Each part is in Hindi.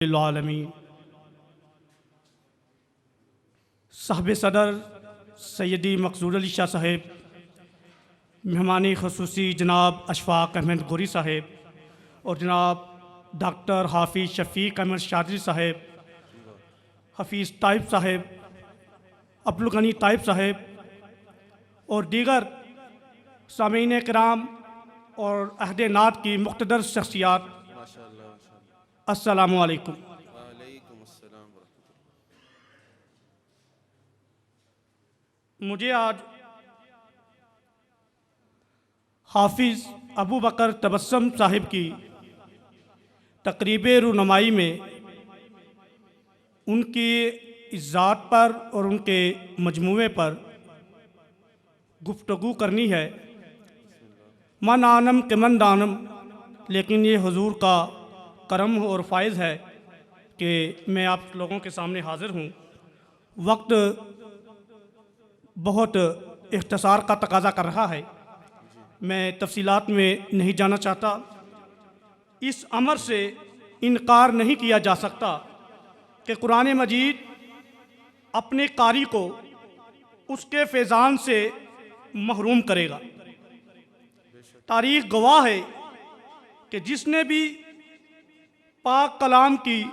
आलमीन साहब सदर सैयदी मकसूद अली शाह साहेब, मेहमानी खसूसी जनाब अशफाक अहमद गोरी साहेब और जनाब डॉक्टर हाफिज़ शफ़ीक अहमद शादरी साहेब, हफीज़ ताइब साहेब, अब्दुल गनी ताइब साहेब और दीगर सामीन कराम और अहद नात की मुक़्तदर शख्सियात, अस्सलामु अलैकुम। मुझे आज हाफिज़ अबू बकर तबस्सुम साहिब की तकरीब रुनमाई में उनकी इज़्ज़ात पर और उनके मजमूए पर गुफ्तगू करनी है। मन आनम के मन दानम, लेकिन ये हुजूर का करम और फ़ाइज़ है कि मैं आप लोगों के सामने हाज़िर हूँ। वक्त बहुत इख्तिसार का तकाज़ा कर रहा है, मैं तफसीलात में नहीं जाना चाहता। इस अमर से इनकार नहीं किया जा सकता कि कुरान मजीद अपने कारी को उसके फैज़ान से महरूम करेगा। तारीख़ गवाह है कि जिसने भी पाक कलाम की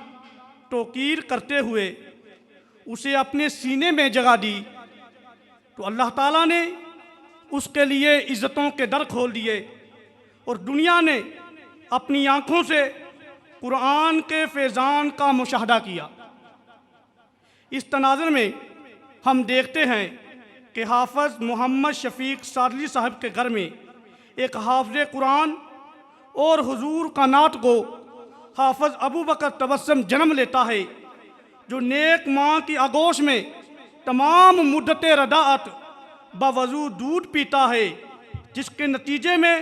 तौकीर करते हुए उसे अपने सीने में जगह दी तो अल्लाह ताला ने उसके लिए इज़्ज़तों के दर खोल दिए और दुनिया ने अपनी आँखों से कुरान के फैज़ान का मुशाहदा किया। इस तनाज़ुर में हम देखते हैं कि हाफ़िज़ मोहम्मद शफ़ीक सादली साहब के घर में एक हाफ़िज़ कुरान और हुजूर का नात गो हाफ़िज़ अबू बकर तबस्सुम जन्म लेता है, जो नेक माँ की आगोश में तमाम मुद्दत रदाअत बावजूद दूध पीता है, जिसके नतीजे में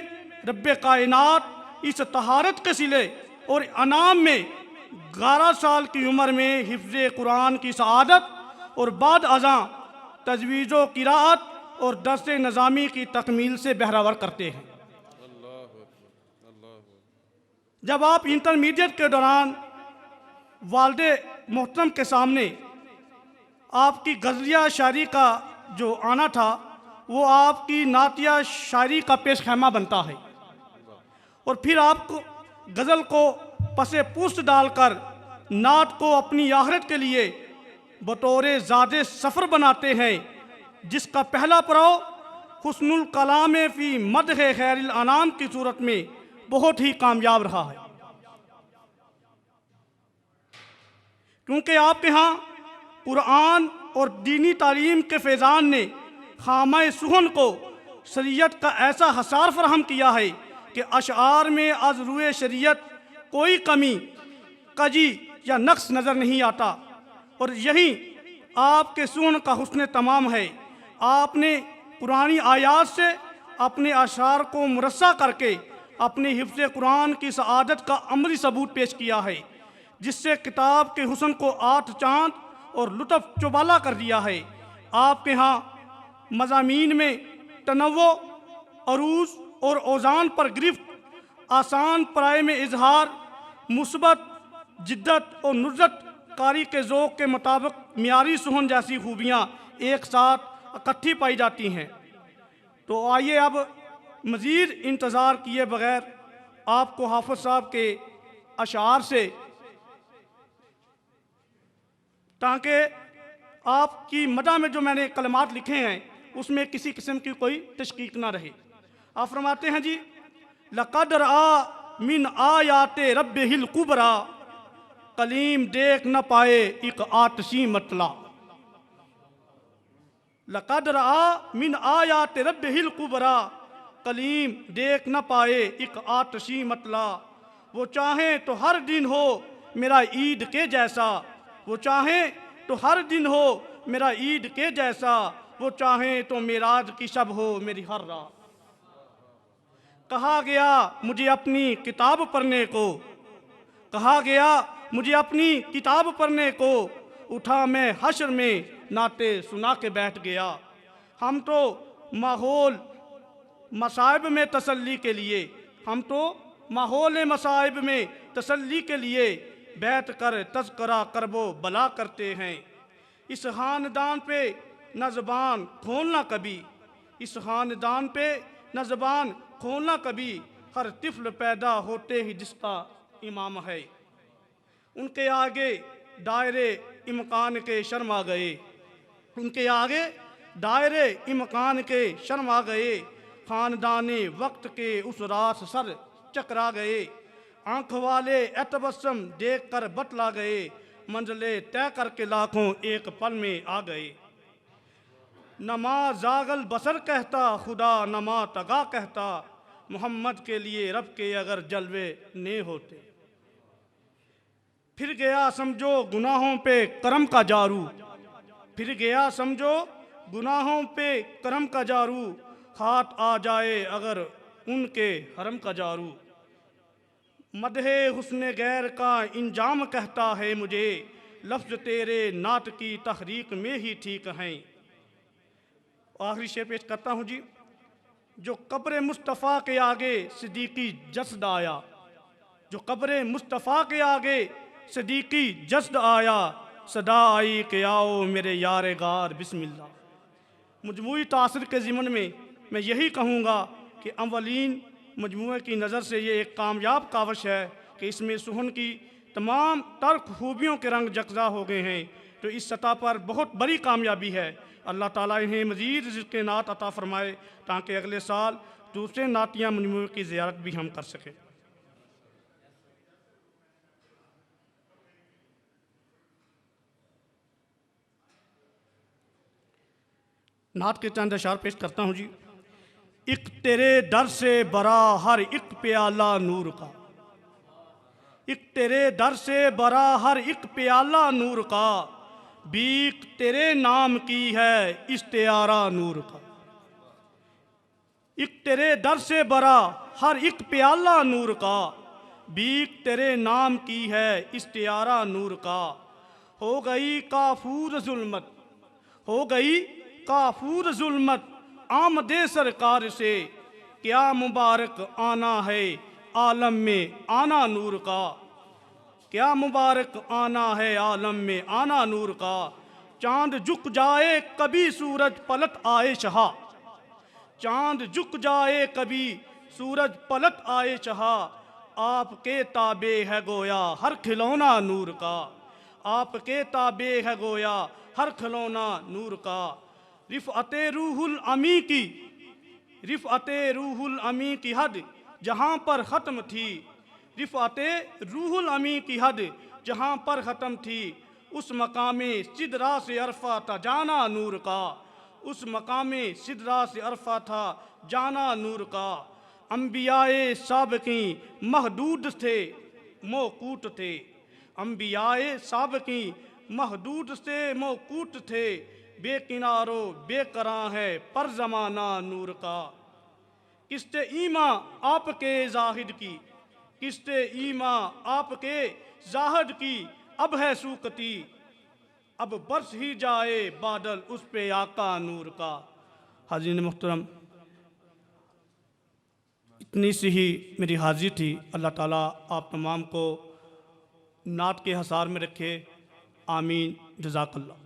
रब्बे कायनात इस तहारत के सिले और अनाम में 11 साल की उम्र में हिफ्ज़ कुरान की सआदत और बाद अज़ां तजवीज़ो किराअत और दर्स नज़ामी की तकमील से बहरावर करते हैं। जब आप इंटरमीडिएट के दौरान वालिदे मोहतरम के सामने आपकी गज़लिया शायरी का जो आना था वो आपकी नातिया शायरी का पेश खैमा बनता है और फिर आपको गज़ल को पसे पुस्त डालकर नात को अपनी आखिरत के लिए बतौर ज़ादे सफ़र बनाते हैं, जिसका पहला पड़ाव हुस्नुल कलाम फ़ी मदह खैरिल अनाम की सूरत में बहुत ही कामयाब रहा है। क्योंकि आपके यहाँ कुरान और दीनी तालीम के फैज़ान ने खामा सुहन को शरीयत का ऐसा हसार फराहम किया है कि अशआर में अज़ रुए शरीयत कोई कमी, कजी या नक्स नज़र नहीं आता और यही आपके सुहन का हुस्न तमाम है। आपने पुरानी आयात से अपने अशार को मुरस्सा करके अपने हिफ्ज़ कुरान की सआदत का अमली सबूत पेश किया है, जिससे किताब के हुस्न को 8 चाँद और लुत्फ़ चौबाला कर दिया है। आपके यहाँ मज़ामीन में तनव्वो, अरूज और औज़ान पर गिरफ्त, आसान पराए में इजहार, मुस्बत जिद्दत और नुज़्रत कारी के ज़ौक़ के मुताबिक मियारी सुहन जैसी खूबियाँ एक साथ इकट्ठी पाई जाती हैं। तो आइए अब मज़ीद इंतज़ार किए बग़ैर आपको हाफ़िज़ साहब के अशार से, ताकि आपकी मदह में जो मैंने कलमात लिखे हैं उसमें किसी किस्म की कोई तशकीक ना रहे। आप फरमाते हैं जी, लक़द रआ मिन आयाते रब्बिहिल कुबरा, कलीम देख न पाए एक आतशी मतला। लक़द रआ मिन आयाते रब्बिहिल कुबरा, कलीम देख न पाए एक आतशी मतला। वो चाहें तो हर दिन हो मेरा ईद के जैसा, वो चाहें तो हर दिन हो मेरा ईद के जैसा, वो चाहें तो मेराज की शब हो मेरी हर रात। कहा गया मुझे अपनी किताब पढ़ने को, कहा गया मुझे अपनी किताब पढ़ने को, उठा मैं हश्र में नाते सुना के बैठ गया। हम तो माहौल मसाइब में तसल्ली के लिए, हम तो माहौल मसाइब में तसल्ली के लिए बैठ कर तज़किरा करबो बला करते हैं। इस खानदान पे न ज़बान खोलना कभी, इस खानदान पे न ज़बान खोलना कभी, हर तिफ़्ल पैदा होते ही जिसका इमाम है। उनके आगे दायरे इम्कान के शर्मा गए, उनके आगे दायरे इम्कान के शर्मा गए। खानदाने वक्त के उस रास सर चकरा गए। आँख वाले एतबस्सम देख कर बतला गए, मंजिले तय करके लाखों एक पल में आ गए। नमा जागल बसर कहता खुदा, नमा तगा कहता मोहम्मद के लिए रब के अगर जलवे ने होते। फिर गया समझो गुनाहों पे करम का जारू, फिर गया समझो गुनाहों पे करम का जारू, हाथ आ जाए अगर उनके हरम का जारू। मदहे हुस्ने गैर का इंजाम कहता है मुझे, लफ्ज़ तेरे नात की तहरीक में ही ठीक हैं। आखिरी शेर पेश करता हूँ जी। जो कब्र मुस्तफ़ा के आगे सिद्दीकी जस्द आया, जो कब्र मुस्तफ़ा के आगे सिद्दीकी जस्द आया, सदा आई कि आओ मेरे यार गार बिस्मिल्लाह। मजमूई तासर के ज़िमन में मैं यही कहूँगा कि अव्वलीन मजमूए की नज़र से ये एक कामयाब कावश है कि इसमें सुहन की तमाम तर खूबियों के रंग जकजा हो गए हैं। तो इस सतह पर बहुत बड़ी कामयाबी है। अल्लाह ताला इन्हें मज़ीद रिज़्क़ नात अता फ़रमाए ताकि अगले साल दूसरे नातिया मजमूए की ज़ियारत भी हम कर सकें। नात के चंद अशार पेश करता हूँ जी। एक तेरे दर से बरा हर एक प्याला नूर का, एक तेरे दर से बरा हर एक प्याला नूर का, बीक तेरे नाम की है इस्तियारा नूर का। एक तेरे दर से बरा हर एक प्याला नूर का, बीक तेरे नाम की है इस्तियारा नूर का। हो गई काफूर जुल्मत, हो गई काफूर जुल्मत आमदे सरकार से, क्या मुबारक आना है आलम में आना नूर का। क्या मुबारक आना है आलम में आना नूर का। चांद झुक जाए कभी सूरज पलट आए शहा, चांद झुक जाए कभी सूरज पलट आए शहा, आपके ताबे है गोया हर खिलौना नूर का। आपके ताबे है गोया हर खिलौना नूर का। रिफ़अते रूहुल अमी की, रिफ़अते रूहुल अमी की हद जहाँ पर ख़त्म थी, रिफ़अते रूहुल अमी की हद जहाँ पर ख़त्म थी, उस मकामे सिदरा से अरफा था जाना नूर का। उस मकामे सिदरा से अरफा था जाना नूर का। अम्बियाए साबकी महदूद थे मौकूट थे, अम्बियाए साबकी महदूद से मौकूट थे, बेकिनारो बेकरां है पर ज़माना नूर का। किस्ते ईमा आपके जाहिद की, किस्ते ईमा आपके जाहिद की, अब है सूकती, अब बरस ही जाए बादल उस पे आका नूर का। हाज़रीन मुहतरम, इतनी सी ही मेरी हाज़िरी थी। अल्लाह ताला आप तमाम को नात के हसार में रखे। आमीन। जज़ाकल्लाह।